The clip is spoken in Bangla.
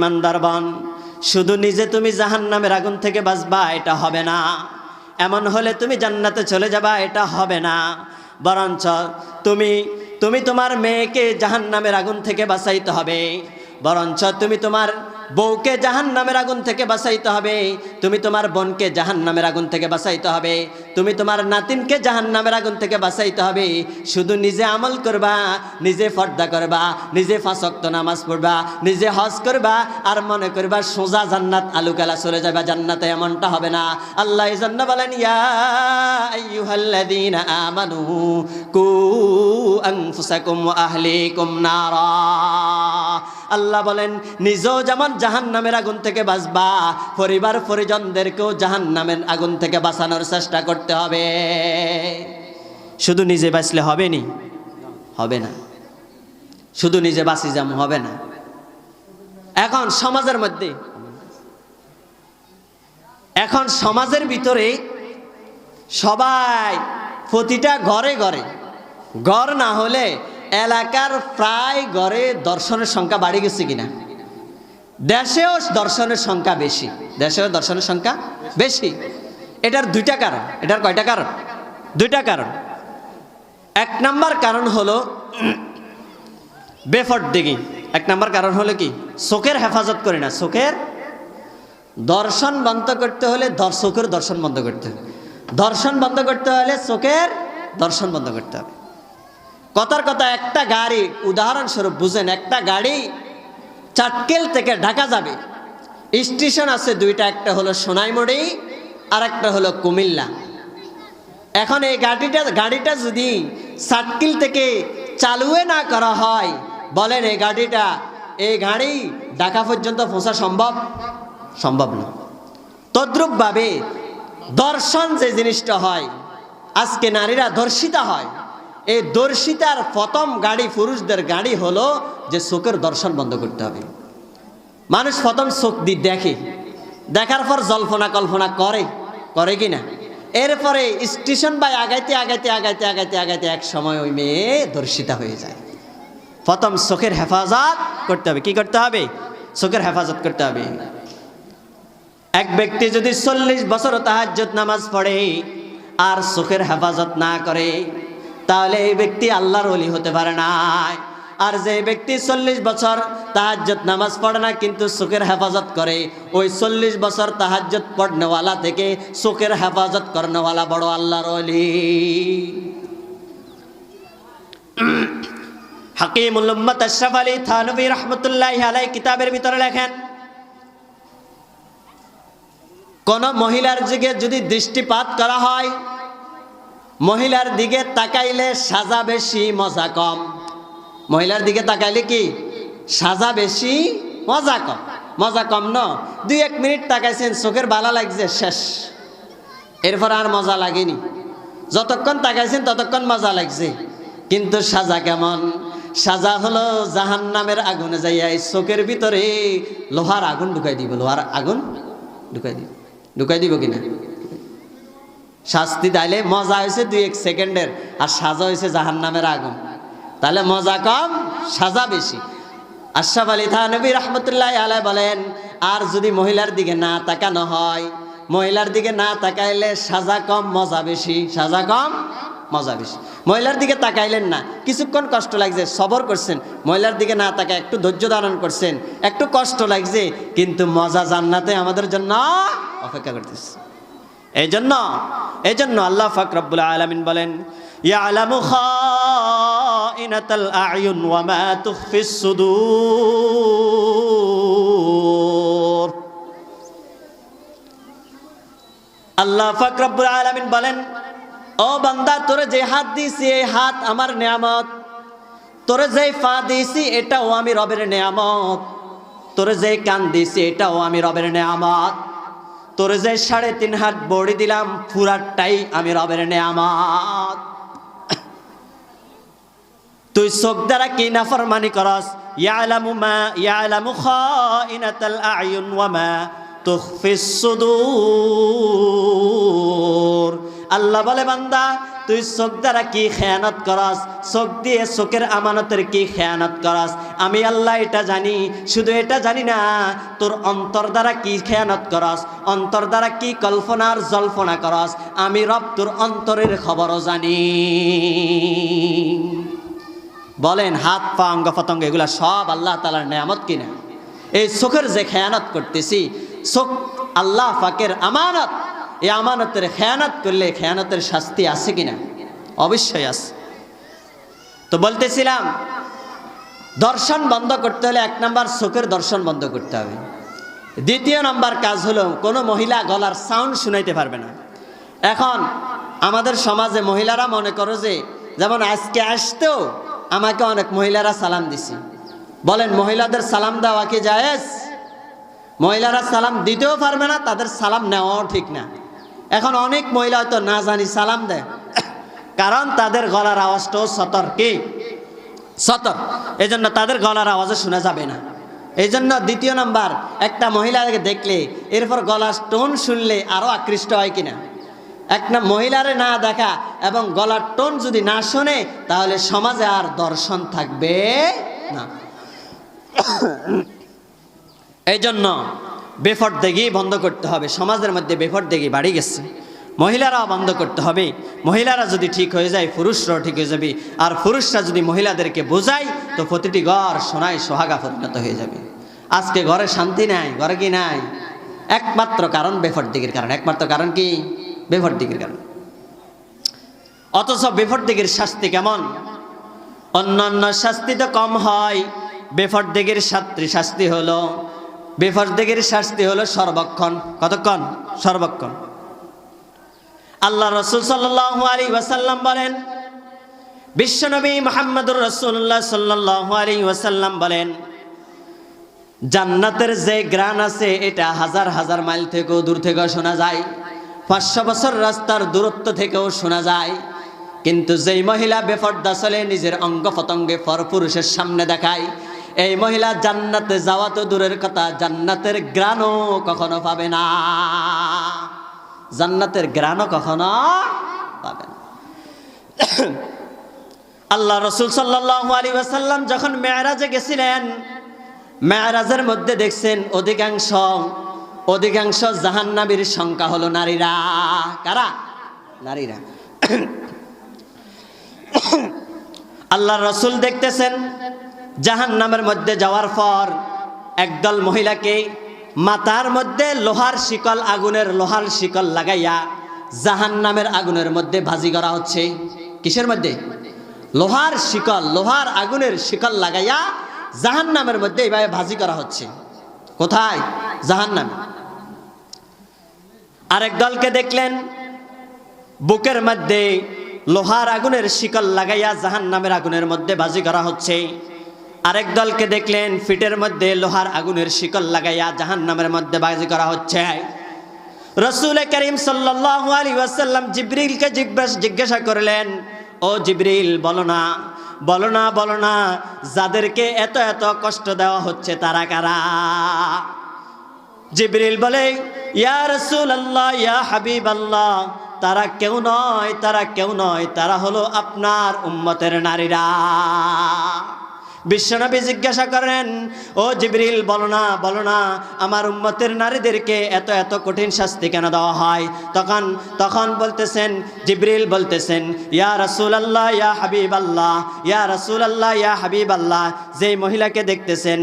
ইমানদারগণ, শুধু নিজে তুমি জাহান্নামের আগুন থেকে বাঁচবা এটা হবে না, এমন হলে তুমি জান্নাতে চলে যাবা এটা হবে না, বরঞ্চ তুমি তোমার মেয়েকে জাহান্নামের আগুন থেকে বাঁচাইতে হবে, বরঞ্চ তুমি তোমার বউকে জাহান্নামের আগুন থেকে বাঁচাইতে হবে, তুমি তোমার বোনকে জাহান্নামের আগুন থেকে বাঁচাইতে হবে, তুমি তোমার নাতিনকে জাহান্নামের আগুন থেকে বাঁচাইতে হবে। শুধু নিজে আমল করবা, নিজে পর্দা করবা, নিজে 5 ওয়াক্ত নামাজ পড়বা, নিজে হজ করবা, আর মনে করবা সোজা জান্নাত আলুকালা চলে যাবে জান্নাতে, এমনটা হবে না। আল্লাহ এজন্য বলেন, ইয়া আইয়ুহাল্লাযীনা আমানু কু আনফুসাকুম ওয়া আহলিকুম নারা। আল্লাহ বলেন, নিজেও যেমন জাহান্নামের আগুন থেকে বাঁচবা, পরিবার পরিজনদেরকেও জাহান্নামের আগুন থেকে বাঁচানোর চেষ্টা করতে হবে। শুধু নিজে বাঁচলে হবে নি? হবে না। শুধু নিজে বাঁচি যেমন হবে না। এখন সমাজের ভিতরে সবাই, প্রতিটা ঘরে ঘরে, ঘর না হলে এলাকার প্রায় ঘরে দর্শনের সংখ্যা বাড়ে গেছে কিনা? দেশেও দর্শনের সংখ্যা বেশি, দেশেও দর্শনের সংখ্যা বেশি। এটার 2টা কারণ। এটার কয়টা কারণ? 2টা কারণ। 1 নাম্বার কারণ হলো বেফরদিগি। 1 নাম্বার কারণ হলো কি? চোখের হেফাজত করি না। চোখের দর্শন বন্ধ করতে হলে চোখের দর্শন বন্ধ করতে হবে, দর্শন বন্ধ করতে হলে চোখের দর্শন বন্ধ করতে হবে। কথার কথা, একটা গাড়ি, উদাহরণস্বরূপ বুঝেন, একটা গাড়ি চাটকেল থেকে ঢাকা যাবে, স্টেশন আছে 2টা, একটা হলো সোনাইমুড়ি আর একটা হলো কুমিল্লা। এখন এই গাড়িটা যদি চাটকেল থেকে চালুয়ে না করা হয়, বলেন এই গাড়ি ঢাকা পর্যন্ত পৌঁছা সম্ভব না। তদ্রূপভাবে দর্শন যে জিনিসটা হয়, আজকে নারীরা ধর্ষিতা হয়, এই দর্শিতার প্রথম গাড়ি, পুরুষদের গাড়ি হলো যে চোখের দর্শন বন্ধ করতে হবে। মানুষ প্রথম চোখ দিয়ে দেখে, দেখার পর জল্পনা কল্পনা করে কি না? এরপরে স্টেশন বাই আগাইতে এক সময় ওই মেয়ে ধর্ষিতা হয়ে যায়। প্রথম চোখের হেফাজত করতে হবে। কি করতে হবে? চোখের হেফাজত করতে হবে। এক ব্যক্তি যদি 40 বছর তাহাজ্জুদ নামাজ পড়ে আর চোখের হেফাজত না করে, তাহলে এই ব্যক্তি আল্লাহর ওলি হতে পারে না। আর যে ব্যক্তি 40 বছর তাহাজ্জুদ নামাজ পড়ে না কিন্তু চোখের হেফাজত করে, ওই 40 বছর তাহাজ্জুদ পড়নেওয়ালা থেকে চোখের হেফাজত করনেওয়ালা বড় আল্লাহর ওলি। হাকিমুল উম্মাত আশরাফ আলী থানভী রাহমাতুল্লাহি আলাইহি কিতাবের ভিতরে লেখেন, কোন মহিলার দিকে যদি দৃষ্টিপাত করা হয়, মহিলার দিকে তাকাইলে সাজা বেশি মজা কম। মহিলার দিকে তাকাইলে কি? সাজা বেশি মজা কম। মজা কম ন, 2-1 মিনিট তাকাইছেন, চোখের বালা লাগছে, শেষ। এরপর আর মজা লাগেনি। যতক্ষণ তাকাইছেন ততক্ষণ মজা লাগছে, কিন্তু সাজা কেমন? সাজা হলো জাহান্নামের আগুনে যাইয়া চোখের ভিতরে লোহার আগুন ঢুকাই দিব। লোহার আগুন ঢুকাই দিব কিনা? শাস্তি তাইলে মজা হয়েছে 2-1 সেকেন্ডের, আর সাজা হয়েছে জাহান্নামের আগুন। তাহলে মজা কম, সাজা বেশি। আশরাফ আলী থানভী রাহমাতুল্লাহি আলাইহি বলেন, আর যদি মহিলার দিকে না তাকানো হয়, মহিলার দিকে না তাকাইলে সাজা কম মজা বেশি। সাজা কম মজা বেশি। মহিলার দিকে তাকাইলেন না, কিছুক্ষণ কষ্ট লাগছে, সবর করছেন, মহিলার দিকে না তাকায় একটু ধৈর্য ধারণ করছেন, একটু কষ্ট লাগছে, কিন্তু মজা জান্নাতে আমাদের জন্য অপেক্ষা করতেছে। এই জন্য আল্লাহ পাক রব্বুল আলামিন বলেন, ইয়ালামু খাইনাতাল আয়ুন ওয়া মা তুখফিস সুদূর। আল্লাহ পাক রব্বুল আলামিন বলেন, ও বান্দা, তোরে যে হাত দিয়েছি এই হাত আমার নেয়ামত, তোরে যে পা দিয়েছি এটাও আমি রবের নেয়ামত, তোরে যে কান দিয়েছি এটাও আমি রবের নেয়ামত, তোরে যে 3.5 হাত বড়ি দিলাম পুরাটাই আমি রবের নেয়ামত। তুই চোখ দ্বারা কি নাফরমানি করস? ইয়ালামু খাইনাতাল আয়ুন ওয়া মা তুখফিস সুদূর। আল্লাহ বলে বান্দা তুই চোখ দ্বারা কি খেয়ানত করস, চোখ দিয়ে চোখের আমানতের কি খেয়ানত করস, আমি আল্লাহ এটা জানি। শুধু এটা জানি না, তোর অন্তর দ্বারা কি খেয়ানত করস, অন্তর দ্বারা কি কল্পনার জল্পনা করস, আমি রব তোর অন্তরের খবরও জানি। বলেন হাত পা অঙ্গ পতঙ্গ এগুলা সব আল্লাহ তাআলার নেয়ামত কিনা? এই চোখের যে খেয়ানত করতেছি, চোখ আল্লাহ পাকের আমানত, এই আমানতের খেয়ানত করলে খেয়ানতের শাস্তি আছে কিনা? অবশ্যই আছে। তো বলতেছিলাম দর্শন বন্ধ করতে হলে 1 নাম্বার চোখের দর্শন বন্ধ করতে হবে। 2 নাম্বার কাজ হলো কোনো মহিলা গলার সাউন্ড শুনাইতে পারবে না। এখন আমাদের সমাজে মহিলারা মনে করো যে, যেমন আজকে আসতেও আমাকে অনেক মহিলারা সালাম দিছে। বলেন মহিলাদের সালাম দেওয়া কি জায়েজ? মহিলারা সালাম দিতেও পারবে না, তাদের সালাম নেওয়াও ঠিক না। এখন অনেক মহিলা হয়তো না জানি সালাম দেয়, কারণ তাদের গলার আওয়াজটাও সতর, কি সতর, এই জন্য তাদের গলার আওয়াজও শোনা যাবে না। এই জন্য 2 নাম্বার, একটা মহিলাকে দেখলে এরপর গলার টোন শুনলে আরও আকৃষ্ট হয় কিনা। একটা মহিলারে না দেখা এবং গলার টোন যদি না শোনে তাহলে সমাজে আর দর্শন থাকবে না। এই জন্য বেপরদেগি বন্ধ করতে হবে। সমাজের মধ্যে বেপরদেগি বাড়ি গেছে, মহিলারাও বন্ধ করতে হবে। মহিলারা যদি ঠিক হয়ে যায় পুরুষরাও ঠিক হয়ে যাবে, আর পুরুষরা যদি মহিলাদেরকে বোঝায় তো প্রতিটি ঘর সোনায় সোহাগা পরিণত হয়ে যাবে। আজকে ঘরে শান্তি নাই, ঘরে কি নাই? একমাত্র কারণ বেপরদেগির কারণ। একমাত্র কারণ কি? বেপরদেগির কারণ। অথচ বেপরদেগির শাস্তি কেমন? অন্যান্য শাস্তি তো কম হয়, বেপরদেগির শাস্তি হলো, বেপরদেগির শাস্তি হলো সর্বক্ষণ। কতক্ষণ? সর্বক্ষণ। আল্লাহ রাসূল সাল্লাল্লাহু আলাইহি ওয়াসাল্লাম বলেন, বিশ্বনবী মুহাম্মদুর রাসূলুল্লাহ সাল্লাল্লাহু আলাইহি ওয়াসাল্লাম বলেন, জান্নাতের যে গ্রান আছে এটা হাজার হাজার মাইল থেকেও দূর থেকেও শোনা যায়, 500 বছর রাস্তার দূরত্ব থেকেও শোনা যায়। কিন্তু যেই মহিলা বেপরদা চলে, নিজের অঙ্গ প্রত্যঙ্গে পরপুরুষের সামনে দেখায়, এই মহিলা জান্নাতে যাওয়া তো দূরের কথা, জান্নাতের গ্রানও কখনো পাবে না। জান্নাতের গ্রানও কখনো পাবে না। আল্লাহ রাসূল সাল্লাল্লাহু আলাইহি ওয়াসাল্লাম যখন মেরাজে গেছিলেন, মেরাজের মধ্যে দেখছেন অধিকাংশ জাহান্নামীর সংখ্যা হলো নারীরা। কারা? নারীরা। আল্লাহ রাসূল দেখতেছেন জাহান্নামের মধ্যে যাওয়ার পর একদল মহিলাকে মাথার মধ্যে লোহার শিকল, আগুনের লোহার শিকল লাগাইয়া জাহান্নামের আগুনের মধ্যে ভাজি করা হচ্ছে। কিসের মধ্যে? লোহার শিকল, লোহার আগুনের শিকল লাগাইয়া জাহান্নামের মধ্যে এইভাবে ভাজি করা হচ্ছে। কোথায়? জাহান্নামে। আরেক দলকে দেখলেন বুকের মধ্যে লোহার আগুনের শিকল লাগাইয়া জাহান্নামের আগুনের মধ্যে ভাজি করা হচ্ছে। আরেক দলকে দেখলেন ফিটের মধ্যে লোহার আগুনের শিকল লাগাইয়া জাহান্নামের মধ্যে ভাজি করা হচ্ছে। রাসূল করিম সাল্লাল্লাহু আলাইহি ওয়াসাল্লাম জিবরিলকে জিজ্ঞাসা করলেন, ও জিবরিল বলো না, বলো না, বলো না, যাদেরকে এত এত কষ্ট দেওয়া হচ্ছে তারা কারা? জিবরিল বলে, ইয়া রাসূলুল্লাহ, ইয়া হাবিবাল্লাহ, তারা কেউ নয়, তারা কেউ নয়, তারা হলো আপনার উম্মতের নারীরা। বিশ্বনবী জিজ্ঞাসা করেন, ও জিবরিল বলো না, বলো না, আমার উম্মতের নারীদেরকে এত এত কঠিন শাস্তি কেন দেওয়া হয়? তখন বলতেছেন, জিবরিল বলতেছেন, ইয়া রাসূলুল্লাহ, ইয়া হাবিবাল্লাহ, ইয়া রাসূলুল্লাহ, ইয়া হাবিবাল্লাহ, যেই মহিলাকে দেখতেছেন